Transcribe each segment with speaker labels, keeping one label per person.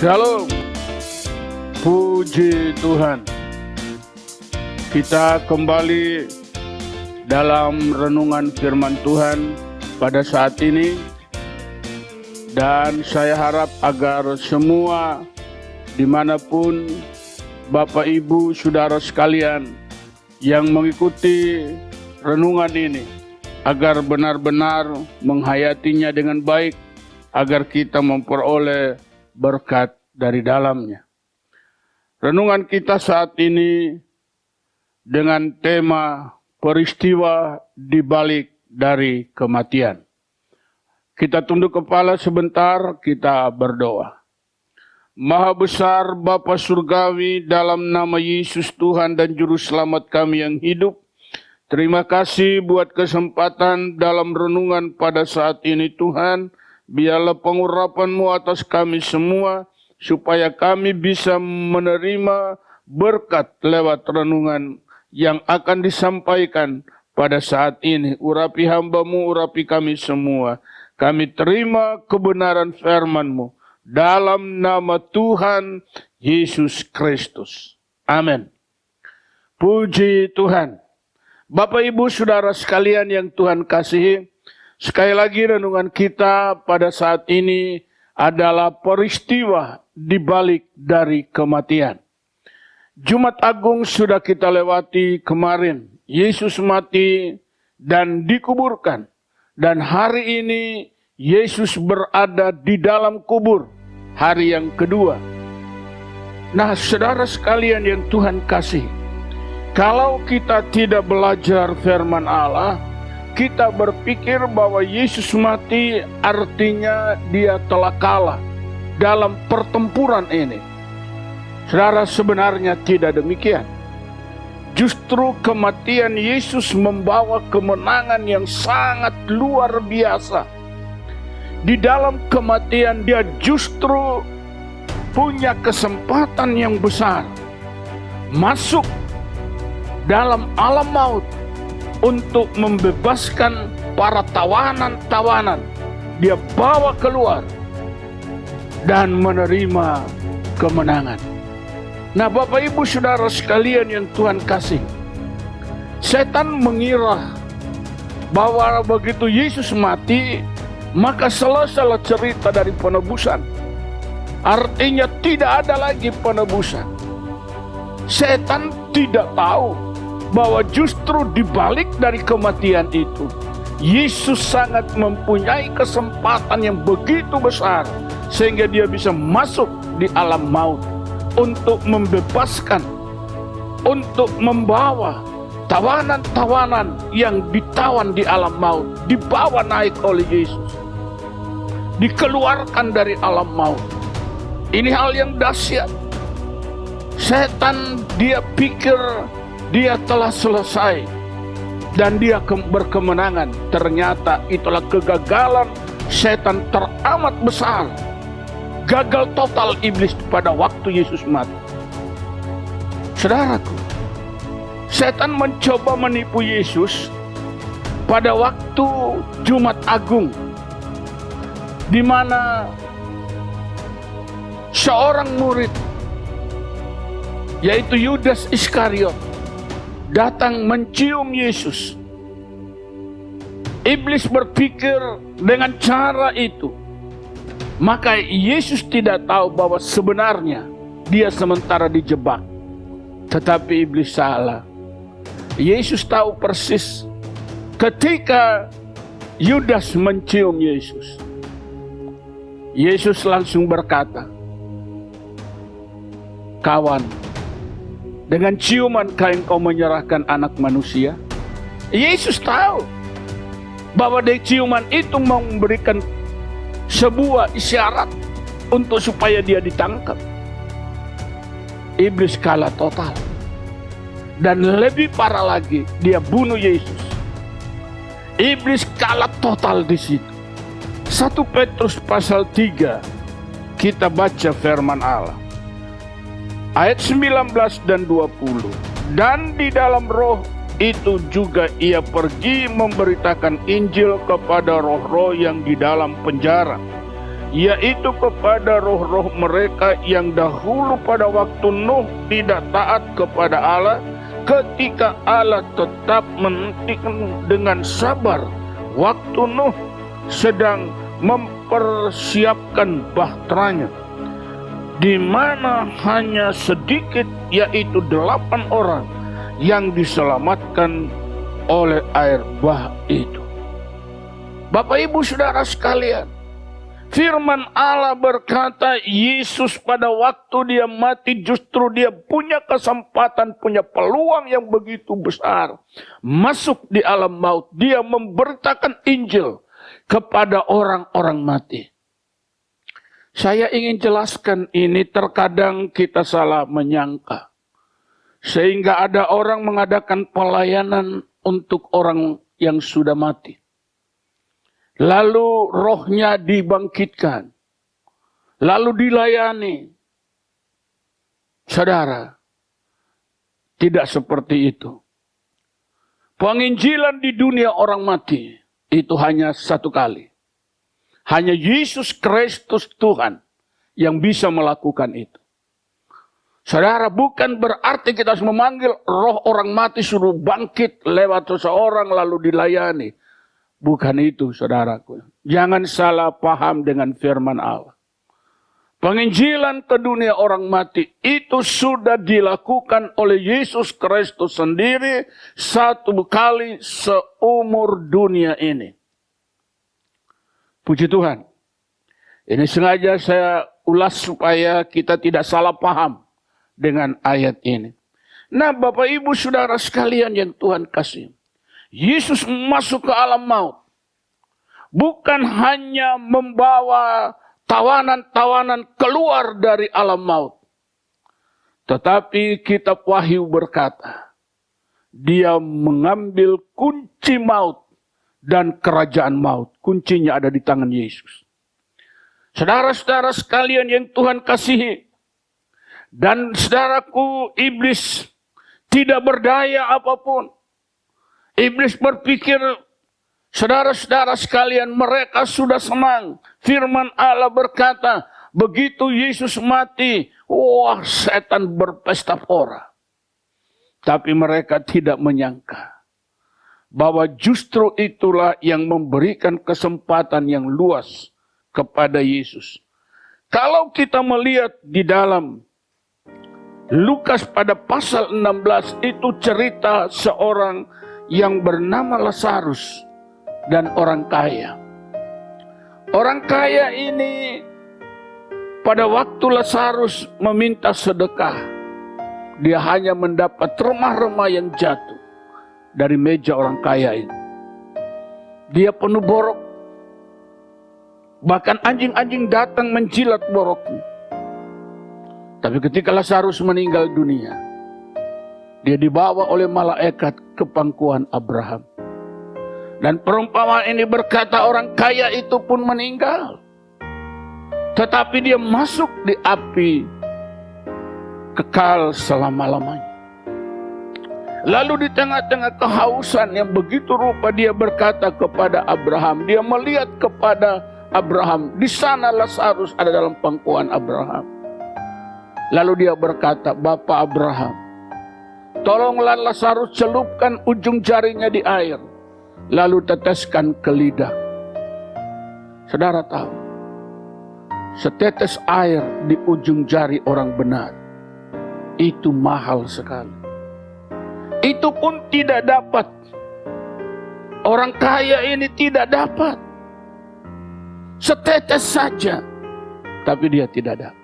Speaker 1: Shalom, puji Tuhan. Kita kembali dalam renungan firman Tuhan pada saat ini. Dan saya harap agar semua dimanapun Bapak Ibu Saudara sekalian yang mengikuti renungan ini, agar benar-benar menghayatinya dengan baik, agar kita memperoleh berkat dari dalamnya. Renungan kita saat ini dengan tema peristiwa di balik dari kematian. Kita tunduk kepala sebentar, kita berdoa. Maha besar Bapa Surgawi, dalam nama Yesus Tuhan dan Juru Selamat kami yang hidup, terima kasih buat kesempatan dalam renungan pada saat ini Tuhan. Biarlah pengurapan-Mu atas kami semua, supaya kami bisa menerima berkat lewat renungan yang akan disampaikan pada saat ini. Urapi hamba-Mu, urapi kami semua. Kami terima kebenaran firman-Mu dalam nama Tuhan Yesus Kristus. Amin. Puji Tuhan. Bapak Ibu Saudara sekalian yang Tuhan kasihi, sekali lagi renungan kita pada saat ini adalah peristiwa di balik dari kematian. Jumat Agung sudah kita lewati kemarin. Yesus mati dan dikuburkan. Dan hari ini Yesus berada di dalam kubur, hari yang kedua. Nah, saudara sekalian yang Tuhan kasih, kalau kita tidak belajar firman Allah, kita berpikir bahwa Yesus mati artinya dia telah kalah dalam pertempuran ini. Saudara, sebenarnya tidak demikian. Justru kematian Yesus membawa kemenangan yang sangat luar biasa. Di dalam kematian dia justru punya kesempatan yang besar masuk dalam alam maut untuk membebaskan para tawanan-tawanan. Dia bawa keluar dan menerima kemenangan. Nah, Bapak Ibu Saudara sekalian yang Tuhan kasih, setan mengira bahwa begitu Yesus mati, maka selesai cerita dari penebusan. Artinya tidak ada lagi penebusan. Setan tidak tahu bahwa justru di balik dari kematian itu, Yesus sangat mempunyai kesempatan yang begitu besar, sehingga dia bisa masuk di alam maut untuk membebaskan, untuk membawa tawanan-tawanan yang ditawan di alam maut, dibawa naik oleh Yesus, dikeluarkan dari alam maut. Ini hal yang dahsyat. Setan dia pikir dia telah selesai dan dia berkemenangan. Ternyata itulah kegagalan setan teramat besar. Gagal total iblis pada waktu Yesus mati. Saudaraku, setan mencoba menipu Yesus pada waktu Jumat Agung, di mana seorang murid, yaitu Yudas Iskariot, datang mencium Yesus. Iblis berpikir dengan cara itu, maka Yesus tidak tahu bahwa sebenarnya dia sementara dijebak. Tetapi iblis salah. Yesus tahu persis ketika Yudas mencium Yesus. Yesus langsung berkata, "Kawan, dengan ciuman engkau menyerahkan anak manusia." Yesus tahu bahwa dari ciuman itu memberikan sebuah isyarat untuk supaya dia ditangkap. Iblis kalah total. Dan lebih parah lagi, dia bunuh Yesus. Iblis kalah total di situ. 1 Petrus pasal 3, kita baca firman Allah. Ayat 19 dan 20. Dan di dalam roh itu juga ia pergi memberitakan Injil kepada roh-roh yang di dalam penjara, yaitu kepada roh-roh mereka yang dahulu pada waktu Nuh tidak taat kepada Allah, ketika Allah tetap menantikan dengan sabar waktu Nuh sedang mempersiapkan bahteranya, di mana hanya sedikit, yaitu 8 orang yang diselamatkan oleh air bah itu. Bapak Ibu Saudara sekalian, firman Allah berkata, Yesus pada waktu dia mati justru dia punya kesempatan, punya peluang yang begitu besar masuk di alam maut. Dia memberitakan Injil kepada orang-orang mati. Saya ingin jelaskan ini, terkadang kita salah menyangka. Sehingga ada orang mengadakan pelayanan untuk orang yang sudah mati. Lalu rohnya dibangkitkan. Lalu dilayani. Saudara, tidak seperti itu. Penginjilan di dunia orang mati itu hanya 1 kali. Hanya Yesus Kristus Tuhan yang bisa melakukan itu. Saudara, bukan berarti kita harus memanggil roh orang mati suruh bangkit lewat seseorang lalu dilayani. Bukan itu, saudaraku. Jangan salah paham dengan firman Allah. Penginjilan ke dunia orang mati itu sudah dilakukan oleh Yesus Kristus sendiri 1 kali seumur dunia ini. Puji Tuhan. Ini sengaja saya ulas supaya kita tidak salah paham dengan ayat ini. Nah, Bapak Ibu Saudara sekalian yang Tuhan kasih, Yesus masuk ke alam maut. Bukan hanya membawa tawanan-tawanan keluar dari alam maut. Tetapi kitab Wahyu berkata, dia mengambil kunci maut dan kerajaan maut. Kuncinya ada di tangan Yesus. Saudara-saudara sekalian yang Tuhan kasihi, dan saudaraku, iblis tidak berdaya apapun. Iblis berpikir, saudara-saudara sekalian, mereka sudah senang. Firman Allah berkata, begitu Yesus mati, wah, setan berpesta pora. Tapi mereka tidak menyangka bahwa justru itulah yang memberikan kesempatan yang luas kepada Yesus. Kalau kita melihat di dalam Lukas pada pasal 16, itu cerita seorang yang bernama Lazarus dan orang kaya. Orang kaya ini pada waktu Lazarus meminta sedekah, dia hanya mendapat remah-remah yang jatuh dari meja orang kaya ini. Dia penuh borok. Bahkan anjing-anjing datang menjilat boroknya. Tapi ketika Lazarus meninggal dunia, dia dibawa oleh malaikat ke pangkuan Abraham. Dan perumpamaan ini berkata orang kaya itu pun meninggal. Tetapi dia masuk di api kekal selama-lamanya. Lalu di tengah-tengah kehausan yang begitu rupa, dia berkata kepada Abraham, dia melihat kepada Abraham, di sana Lazarus ada dalam pangkuan Abraham. Lalu dia berkata, Bapak Abraham, tolonglah Lazarus celupkan ujung jarinya di air, lalu teteskan ke lidah. Saudara tahu, setetes air di ujung jari orang benar, itu mahal sekali. Itu pun tidak dapat. Orang kaya ini tidak dapat. Setetes saja, tapi dia tidak dapat.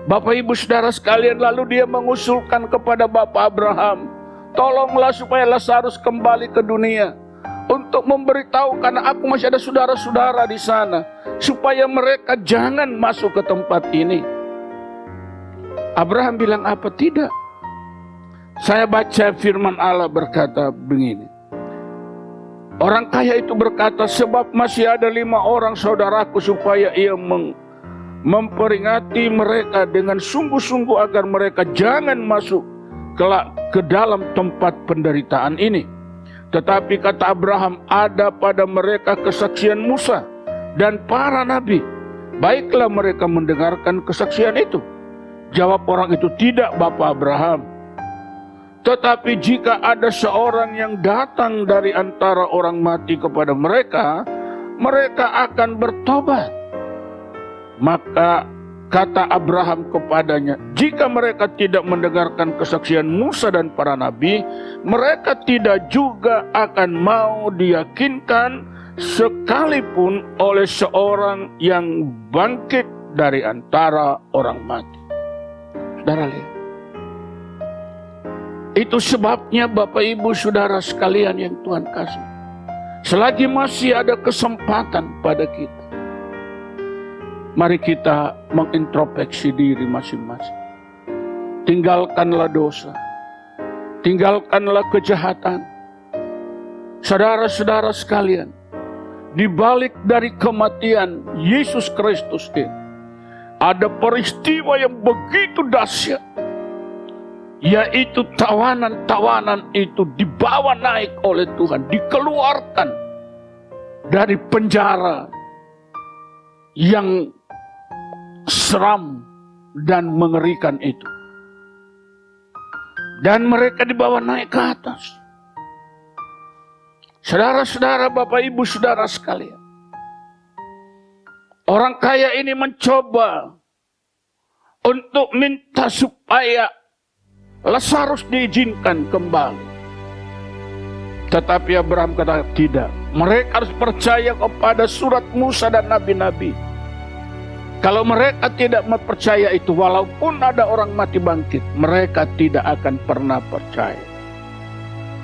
Speaker 1: Bapak Ibu Saudara sekalian, lalu dia mengusulkan kepada Bapak Abraham, tolonglah supaya Lazarus kembali ke dunia untuk memberitahu, karena aku masih ada saudara-saudara di sana, supaya mereka jangan masuk ke tempat ini. Abraham bilang, apa tidak? Saya baca firman Allah berkata begini. Orang kaya itu berkata, sebab masih ada 5 orang saudaraku, supaya ia memperingati mereka dengan sungguh-sungguh agar mereka jangan masuk ke dalam tempat penderitaan ini. Tetapi kata Abraham, ada pada mereka kesaksian Musa dan para nabi. Baiklah mereka mendengarkan kesaksian itu. Jawab orang itu, tidak Bapa Abraham. Tetapi jika ada seorang yang datang dari antara orang mati kepada mereka, mereka akan bertobat. Maka kata Abraham kepadanya, jika mereka tidak mendengarkan kesaksian Musa dan para nabi, mereka tidak juga akan mau diyakinkan sekalipun oleh seorang yang bangkit dari antara orang mati. Saudara lihat. Itu sebabnya Bapak Ibu Saudara sekalian yang Tuhan kasih. Selagi masih ada kesempatan pada kita, mari kita mengintrospeksi diri masing-masing. Tinggalkanlah dosa. Tinggalkanlah kejahatan. Saudara-saudara sekalian, di balik dari kematian Yesus Kristus ini, ada peristiwa yang begitu dahsyat, yaitu tawanan-tawanan itu dibawa naik oleh Tuhan, dikeluarkan dari penjara yang seram dan mengerikan itu. Dan mereka dibawa naik ke atas. Saudara-saudara, Bapak Ibu Saudara sekalian, orang kaya ini mencoba untuk minta supaya Lazarus diizinkan kembali. Tetapi Abraham kata tidak. Mereka harus percaya kepada surat Musa dan nabi-nabi. Kalau mereka tidak percaya itu, walaupun ada orang mati bangkit, mereka tidak akan pernah percaya.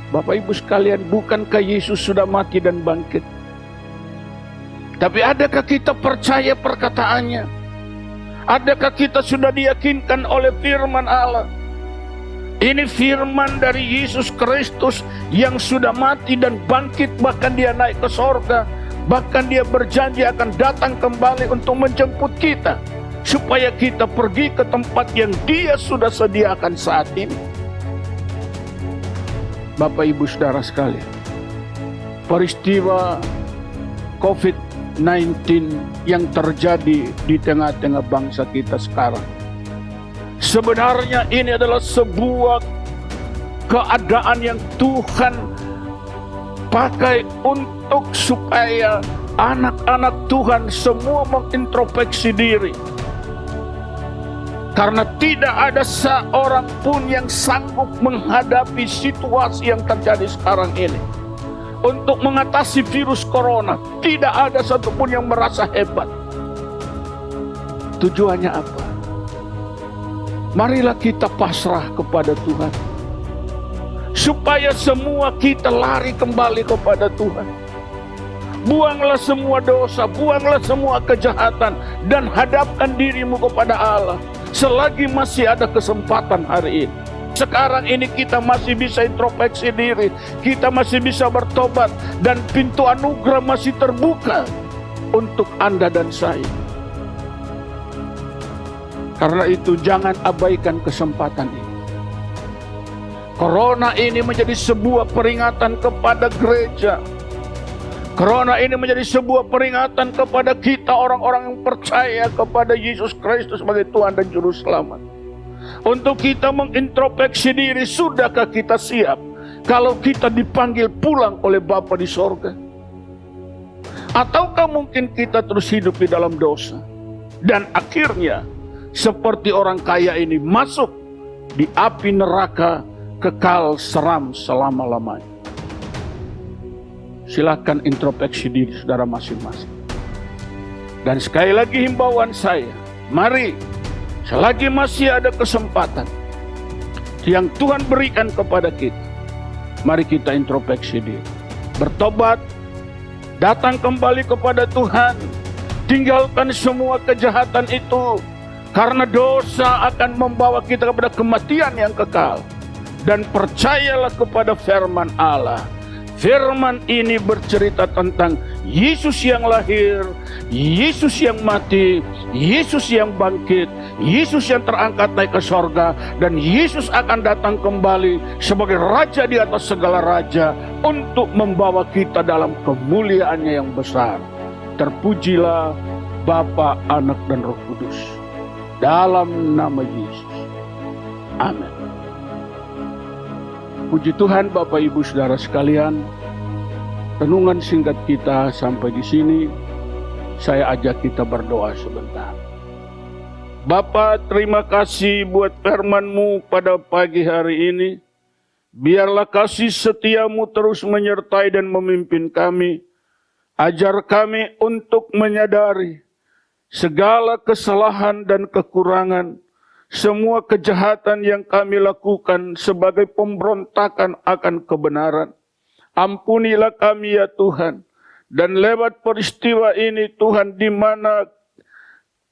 Speaker 1: Bapak Ibu sekalian, bukankah Yesus sudah mati dan bangkit? Tapi adakah kita percaya perkataannya? Adakah kita sudah diyakinkan oleh firman Allah? Ini firman dari Yesus Kristus yang sudah mati dan bangkit, bahkan dia naik ke sorga. Bahkan dia berjanji akan datang kembali untuk menjemput kita, supaya kita pergi ke tempat yang dia sudah sediakan saat ini. Bapak Ibu Saudara sekalian, peristiwa COVID-19 yang terjadi di tengah-tengah bangsa kita sekarang, sebenarnya ini adalah sebuah keadaan yang Tuhan pakai untuk supaya anak-anak Tuhan semua mengintrospeksi diri. Karena tidak ada seorang pun yang sanggup menghadapi situasi yang terjadi sekarang ini. Untuk mengatasi virus corona, tidak ada satupun yang merasa hebat. Tujuannya apa? Marilah kita pasrah kepada Tuhan, supaya semua kita lari kembali kepada Tuhan. Buanglah semua dosa, buanglah semua kejahatan, dan hadapkan dirimu kepada Allah. Selagi masih ada kesempatan hari ini. Sekarang ini kita masih bisa introspeksi diri, kita masih bisa bertobat, dan pintu anugerah masih terbuka untuk Anda dan saya. Karena itu jangan abaikan kesempatan ini. Corona ini menjadi sebuah peringatan kepada gereja. Corona ini menjadi sebuah peringatan kepada kita orang-orang yang percaya kepada Yesus Kristus sebagai Tuhan dan Juru Selamat. Untuk kita mengintrospeksi diri, sudahkah kita siap kalau kita dipanggil pulang oleh Bapa di sorga? Ataukah mungkin kita terus hidup di dalam dosa? Dan akhirnya seperti orang kaya ini masuk di api neraka kekal seram selama-lamanya. Silakan introspeksi diri saudara masing-masing. Dan sekali lagi himbauan saya, mari selagi masih ada kesempatan yang Tuhan berikan kepada kita, mari kita introspeksi diri, bertobat, datang kembali kepada Tuhan, tinggalkan semua kejahatan itu, karena dosa akan membawa kita kepada kematian yang kekal. Dan percayalah kepada firman Allah. Firman ini bercerita tentang Yesus yang lahir, Yesus yang mati, Yesus yang bangkit, Yesus yang terangkat naik ke sorga, dan Yesus akan datang kembali sebagai Raja di atas segala raja untuk membawa kita dalam kemuliaannya yang besar. Terpujilah Bapa, Anak, dan Roh Kudus. Dalam nama Yesus. Amin. Puji Tuhan Bapak Ibu Saudara sekalian. Renungan singkat kita sampai di sini. Saya ajak kita berdoa sebentar. Bapa, terima kasih buat firman-Mu pada pagi hari ini. Biarlah kasih setia-Mu terus menyertai dan memimpin kami. Ajar kami untuk menyadari segala kesalahan dan kekurangan, semua kejahatan yang kami lakukan sebagai pemberontakan akan kebenaran. Ampunilah kami ya Tuhan. Dan lewat peristiwa ini Tuhan, di mana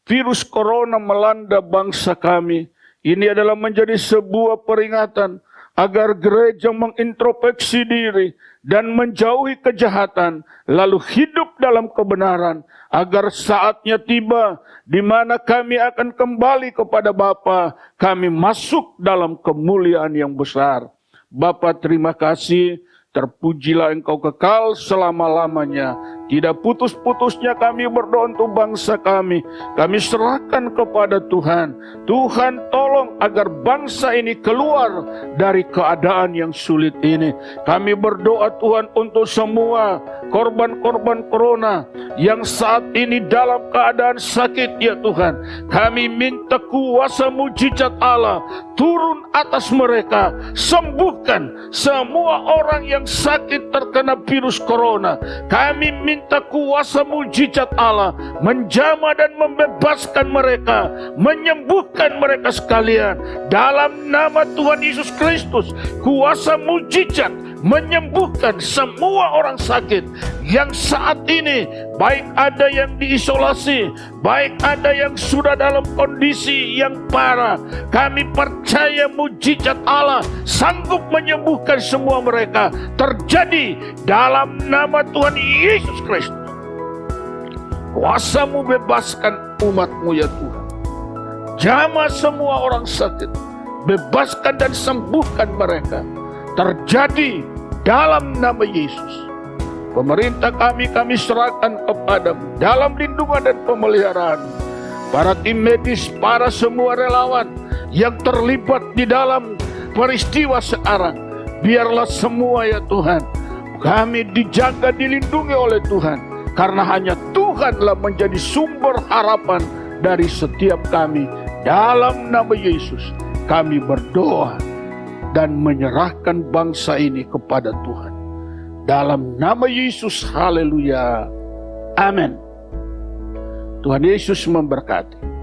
Speaker 1: virus corona melanda bangsa kami, ini adalah menjadi sebuah peringatan agar gereja mengintrospeksi diri dan menjauhi kejahatan, lalu hidup dalam kebenaran, agar saatnya tiba di mana kami akan kembali kepada Bapa, kami masuk dalam kemuliaan yang besar. Bapa, terima kasih. Terpujilah Engkau kekal selama-lamanya. Tidak putus-putusnya kami berdoa untuk bangsa kami. Kami serahkan kepada Tuhan. Tuhan tolong agar bangsa ini keluar dari keadaan yang sulit ini. Kami berdoa Tuhan untuk semua korban-korban corona yang saat ini dalam keadaan sakit ya Tuhan. Kami minta kuasa mujizat Allah turun atas mereka. Sembuhkan semua orang yang sakit terkena virus corona. Kami minta kuasa mujizat Allah menjamah dan membebaskan mereka, menyembuhkan mereka sekalian. Dalam nama Tuhan Yesus Kristus, kuasa mujizat menyembuhkan semua orang sakit yang saat ini, baik ada yang diisolasi, baik ada yang sudah dalam kondisi yang parah. Kami percaya mujizat Allah sanggup menyembuhkan semua mereka. Terjadi dalam nama Tuhan Yesus Kristus. Kuasa-Mu bebaskan umat-Mu ya Tuhan. Jamah semua orang sakit, bebaskan dan sembuhkan mereka. Terjadi dalam nama Yesus. Pemerintah kami serahkan kepadamu dalam lindungan dan pemeliharaan. Para tim medis, para semua relawan yang terlibat di dalam peristiwa sekarang, biarlah semua ya Tuhan, kami dijaga, dilindungi oleh Tuhan. Karena hanya Tuhanlah menjadi sumber harapan dari setiap kami. Dalam nama Yesus kami berdoa dan menyerahkan bangsa ini kepada Tuhan. Dalam nama Yesus, haleluya. Amin. Tuhan Yesus memberkati.